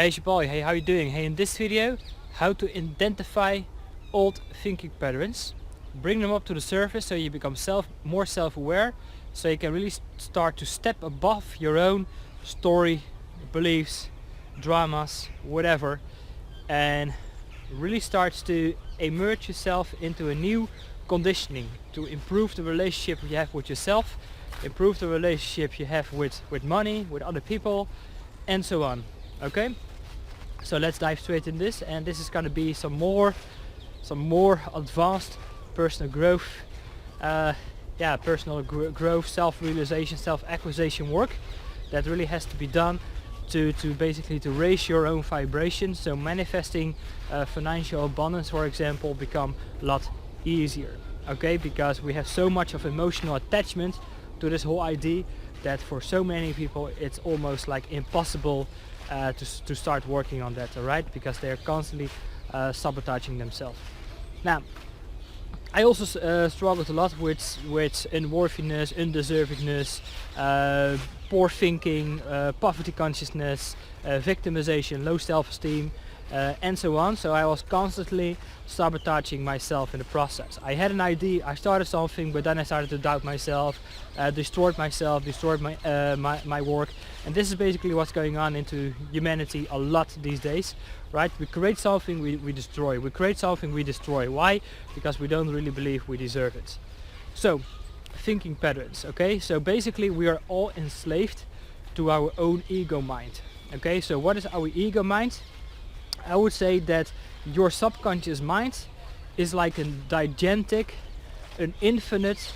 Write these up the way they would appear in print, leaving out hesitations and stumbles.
Hey, it's your boy. Hey, how you doing? Hey, in this video, how to identify old thinking patterns, bring them up to the surface so you become more self-aware, so you can really start to step above your own story, beliefs, dramas, whatever, and really starts to immerse yourself into a new conditioning to improve the relationship you have with yourself, improve the relationship you have with money, with other people, and so on. Okay, so let's dive straight in this, and this is going to be some more advanced personal growth, growth, self-realization, self-acquisition work that really has to be done to basically to raise your own vibration. So manifesting financial abundance, for example, become a lot easier. Okay, because we have so much of emotional attachment to this whole idea that for so many people it's almost like impossible to start working on that, alright? Because they're constantly sabotaging themselves. Now, I also struggled a lot with unworthiness, undeservedness, poor thinking, poverty consciousness, victimization, low self-esteem, and so on. So I was constantly sabotaging myself in the process. I had an idea, I started something, but then I started to doubt myself, destroyed my work. And this is basically what's going on into humanity a lot these days, right? We create something, we destroy. We create something, we destroy. Why? Because we don't really believe we deserve it. So, thinking patterns, okay? So basically we are all enslaved to our own ego mind. Okay, so what is our ego mind? I would say that your subconscious mind is like a gigantic, an infinite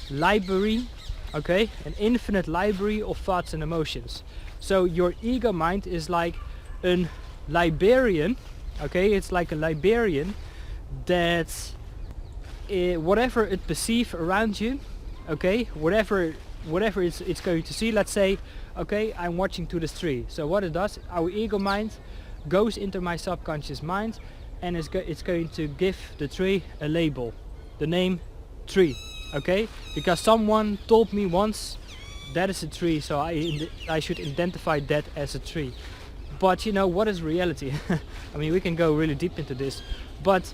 library, okay? An infinite library of thoughts and emotions. So your ego mind is like a librarian, okay? It's like a librarian that whatever it perceives around you, okay? Whatever it's going to see, let's say, okay, I'm watching to this tree. So what it does, our ego mind goes into my subconscious mind and it's going to give the tree a label, the name tree, okay? Because someone told me once that is a tree, so I should identify that as a tree. But you know, what is reality? I mean, we can go really deep into this, but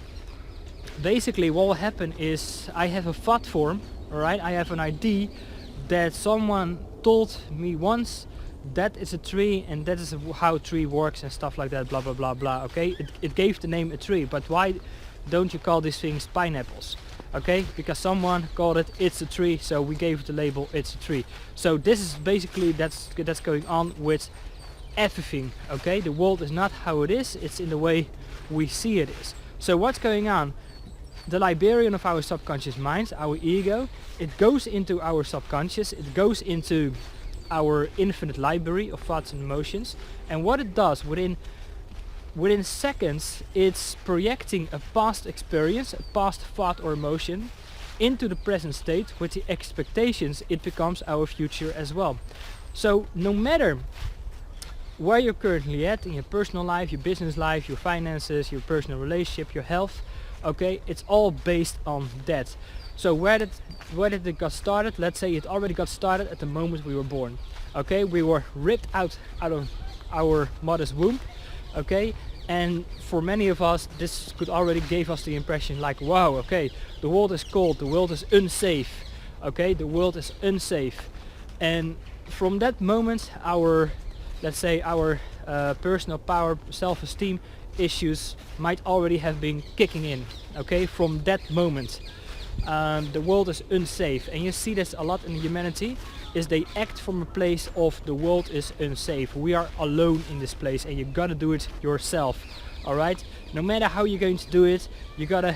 basically what will happen is I have a thought form, alright? I have an idea that someone told me once that is a tree and that is how a tree works and stuff like that, blah blah blah blah. Okay, it gave the name a tree, but why don't you call these things pineapples? Okay, because someone called it it's a tree, so we gave it the label it's a tree. So this is basically that's going on with everything. Okay, the world is not how it is, it's in the way we see it is. So what's going on? The librarian of our subconscious mind, our ego, it goes into our subconscious, it goes into our infinite library of thoughts and emotions, and what it does within seconds, it's projecting a past experience, a past thought or emotion into the present state with the expectations it becomes our future as well. So no matter where you're currently at in your personal life, your business life, your finances, your personal relationship, your health, okay, it's all based on that. So where did it got started? Let's say it already got started at the moment we were born. Okay, we were ripped out of our mother's womb. Okay, and for many of us this could already give us the impression like, wow, okay, the world is cold, the world is unsafe. Okay, the world is unsafe. And from that moment our, let's say, our personal power, self-esteem issues might already have been kicking in. Okay, from that moment. The world is unsafe, and you see this a lot in humanity, is they act from a place of the world is unsafe. We are alone in this place and you gotta do it yourself. Alright? No matter how you're going to do it, you gotta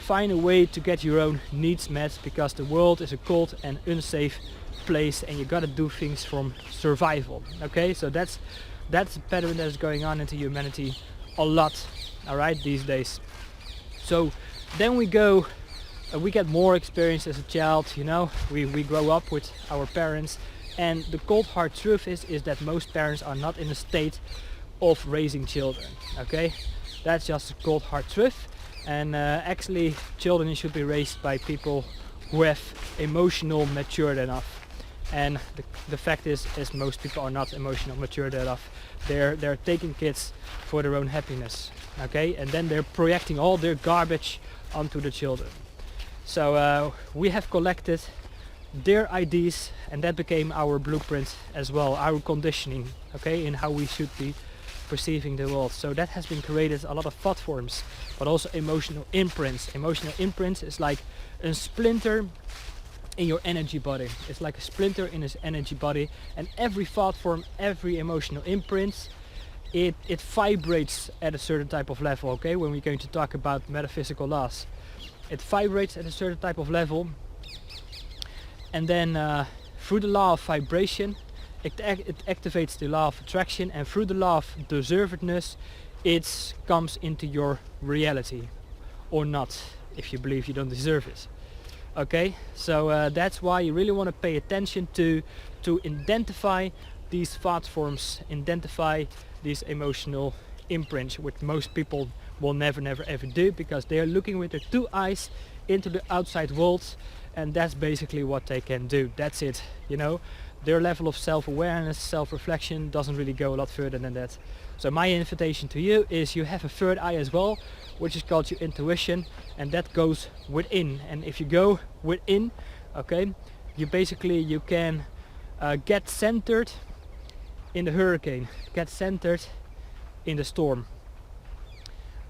find a way to get your own needs met, because the world is a cold and unsafe place and you gotta do things from survival. Okay, so that's the pattern that is going on into humanity a lot, alright, these days. So then we get more experience as a child, you know, we grow up with our parents, and the cold hard truth is that most parents are not in a state of raising children. Okay, that's just a cold hard truth, and actually children should be raised by people who have emotional matured enough. And the fact is most people are not emotional mature enough. They're taking kids for their own happiness, okay, and then they're projecting all their garbage onto the children. So we have collected their ideas, and that became our blueprint as well, our conditioning, okay, in how we should be perceiving the world. So that has been created a lot of thought forms, but also emotional imprints. Emotional imprints is like a splinter in your energy body. It's like a splinter in his energy body, and every thought form, every emotional imprint, it vibrates at a certain type of level, okay, when we're going to talk about metaphysical laws. It vibrates at a certain type of level, and then through the law of vibration it activates the law of attraction, and through the law of deservedness it comes into your reality, or not, if you believe you don't deserve it. Okay, so that's why you really want to pay attention to identify these thought forms, identify these emotional imprints, which most people will never ever do, because they are looking with their two eyes into the outside world, and that's basically what they can do. That's it, you know. Their level of self-awareness, self-reflection doesn't really go a lot further than that. So my invitation to you is, you have a third eye as well, which is called your intuition, and that goes within. And if you go within, okay, you can get centered in the hurricane, get centered in the storm.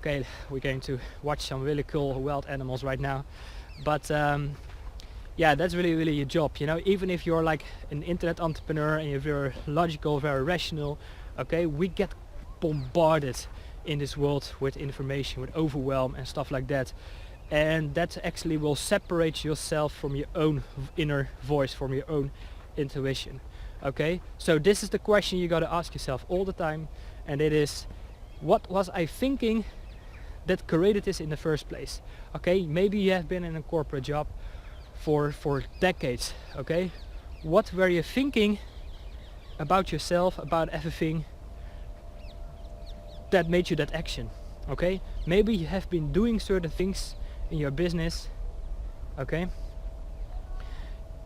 Okay, we're going to watch some really cool wild animals right now, but yeah, that's really your job, you know. Even if you're like an internet entrepreneur and you're very logical, very rational, okay, we get bombarded in this world with information, with overwhelm and stuff like that, and that actually will separate yourself from your own inner voice, from your own intuition. Okay, so this is the question you got to ask yourself all the time, and it is, what was I thinking that created this in the first place? Okay, maybe you have been in a corporate job for decades, okay, what were you thinking about yourself, about everything, that made you that action? Okay, maybe you have been doing certain things in your business, okay,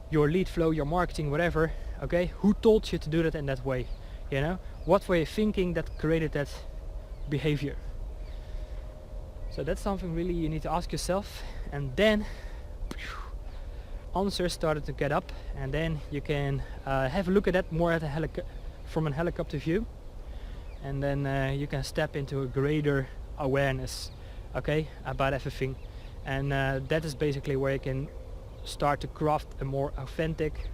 your lead flow, your marketing, whatever, okay, who told you to do that in that way? You know, what were you thinking that created that behavior? So that's something really you need to ask yourself, and then answers started to get up, and then you can have a look at that more at from a helicopter view, and then you can step into a greater awareness, okay, about everything, and that is basically where you can start to craft a more authentic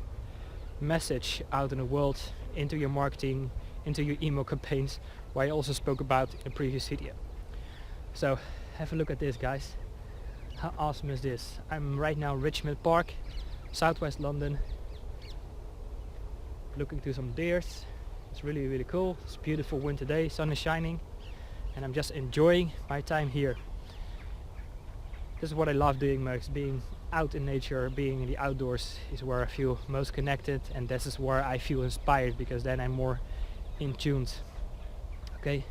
message out in the world, into your marketing, into your email campaigns, where I also spoke about in a previous video. So have a look at this, guys. How awesome is this? I'm right now in Richmond Park, southwest London, looking to some deers. It's really cool. It's a beautiful winter day, sun is shining, and I'm just enjoying my time here. This is what I love doing most. Being out in nature, being in the outdoors is where I feel most connected, and this is where I feel inspired, because then I'm more in tuned. Okay,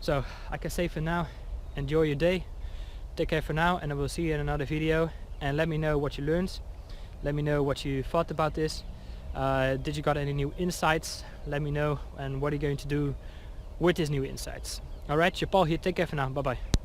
so I can say for now, enjoy your day, take care for now, and I will see you in another video, and let me know what you learned, let me know what you thought about this. Did you got any new insights? Let me know, and what are you going to do with these new insights? Alright, Paul here, take care for now, bye bye.